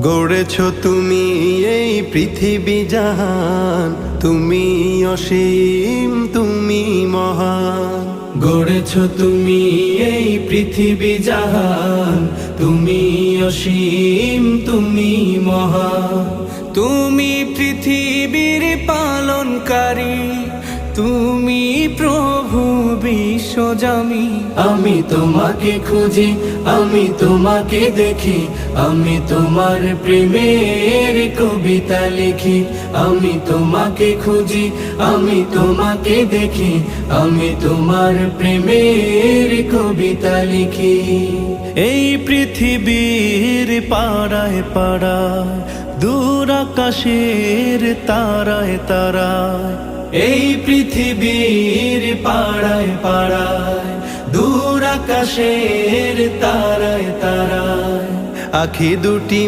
গড়েছ তুমি এই পৃথিবী জাহান, তুমি অসীম তুমি মহান। গড়েছ তুমি এই পৃথিবী জাহান, তুমি অসীম তুমি মহান। তুমি পৃথিবীর পালনকারী, তুমি প্রভু বিশ্বজামি। আমি তোমাকে খুঁজি, আমি তোমাকে দেখি, আমি তোমার প্রেমের কবিতা লিখি। আমি তোমাকে খুঁজি, আমি তোমাকে দেখি, আমি তোমার প্রেমের কবিতা লিখি। এই পৃথিবীর পাড়ায় পাড়ায়, দূর আকাশের তারায় তারায়, এই পৃথিবীর পাড়ায় পাড়ায়, দূর আকাশের তারায় তারায়, আখি দুটি